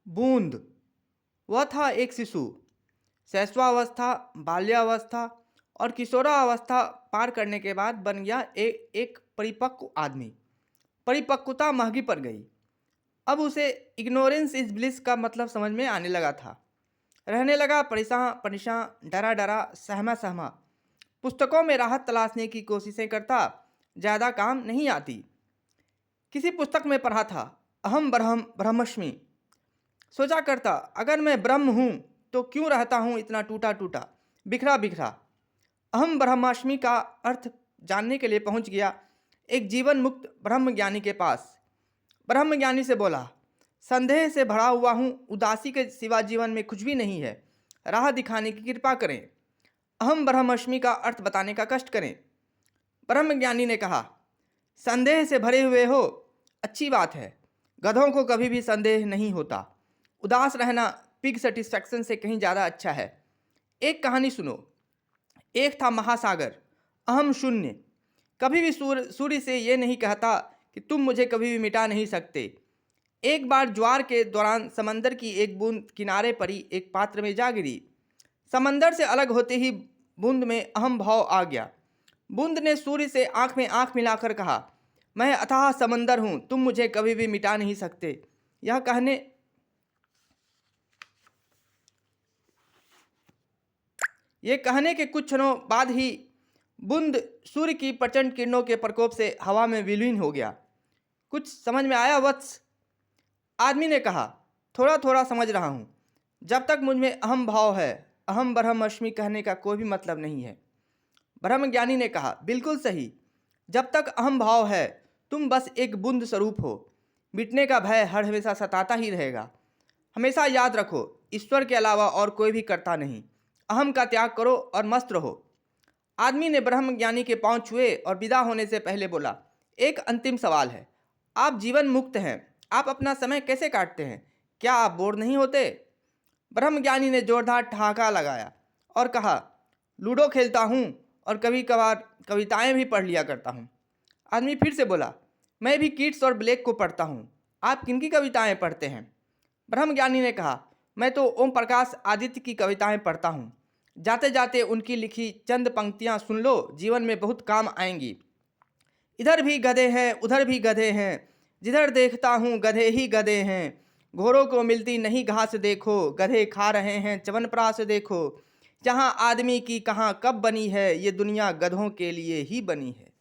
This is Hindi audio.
बूंद। वह था एक शिशु। शैशवावस्था, बाल्यावस्था और किशोरावस्था पार करने के बाद बन गया एक परिपक्व आदमी। परिपक्वता महंगी पड़ गई। अब उसे इग्नोरेंस इज ब्लिस का मतलब समझ में आने लगा था। रहने लगा परेशान परेशान, डरा डरा, सहमा सहमा। पुस्तकों में राहत तलाशने की कोशिशें करता, ज़्यादा काम नहीं आती। किसी पुस्तक में पढ़ा था, अहम ब्रह्मस्मि। सोचा करता, अगर मैं ब्रह्म हूँ तो क्यों रहता हूँ इतना टूटा टूटा, बिखरा बिखरा। अहम ब्रह्मास्मि का अर्थ जानने के लिए पहुँच गया एक जीवन मुक्त ब्रह्मज्ञानी के पास। ब्रह्मज्ञानी से बोला, संदेह से भरा हुआ हूँ, उदासी के सिवा जीवन में कुछ भी नहीं है, राह दिखाने की कृपा करें, अहम ब्रह्मास्मि का अर्थ बताने का कष्ट करें। ब्रह्मज्ञानी ने कहा, संदेह से भरे हुए हो, अच्छी बात है, गधों को कभी भी संदेह नहीं होता। उदास रहना पिग सेटिस्फैक्शन से कहीं ज़्यादा अच्छा है। एक कहानी सुनो। एक था महासागर, अहम शून्य। कभी भी सूर्य से ये नहीं कहता कि तुम मुझे कभी भी मिटा नहीं सकते। एक बार ज्वार के दौरान समंदर की एक बूंद किनारे पड़ी एक पात्र में जा गिरी। समंदर से अलग होते ही बूंद में अहम भाव आ गया। बूंद ने सूर्य से आंख में आंख मिलाकर कहा, मैं अथाह समंदर हूँ, तुम मुझे कभी भी मिटा नहीं सकते। ये कहने के कुछ क्षणों बाद ही बूंद सूर्य की प्रचंड किरणों के प्रकोप से हवा में विलीन हो गया। कुछ समझ में आया वत्स? आदमी ने कहा, थोड़ा थोड़ा समझ रहा हूँ। जब तक मुझ में अहम भाव है, अहम ब्रह्मस्मि कहने का कोई भी मतलब नहीं है। ब्रह्मज्ञानी ने कहा, बिल्कुल सही। जब तक अहम भाव है, तुम बस एक बूंद स्वरूप हो। मिटने का भय हर हमेशा सताता ही रहेगा। हमेशा याद रखो, ईश्वर के अलावा और कोई भी करता नहीं। अहम का त्याग करो और मस्त रहो। आदमी ने ब्रह्मज्ञानी के पांव छुए और विदा होने से पहले बोला, एक अंतिम सवाल है। आप जीवन मुक्त हैं, आप अपना समय कैसे काटते हैं? क्या आप बोर नहीं होते? ब्रह्मज्ञानी ने जोरदार ठहाका लगाया और कहा, लूडो खेलता हूँ और कभी कभार कविताएं भी पढ़ लिया करता हूँ। आदमी फिर से बोला, मैं भी कीट्स और ब्लेक को पढ़ता हूँ। आप किनकी कविताएं पढ़ते हैं? ब्रह्मज्ञानी ने कहा, मैं तो ओम प्रकाश आदित्य की कविताएं पढ़ता हूँ। जाते जाते उनकी लिखी चंद पंक्तियां सुन लो, जीवन में बहुत काम आएंगी। इधर भी गधे हैं, उधर भी गधे हैं, जिधर देखता हूँ गधे ही गधे हैं। घोड़ों को मिलती नहीं घास देखो, गधे खा रहे हैं च्यवनप्राश देखो। जहाँ आदमी की कहाँ कब बनी है, ये दुनिया गधों के लिए ही बनी है।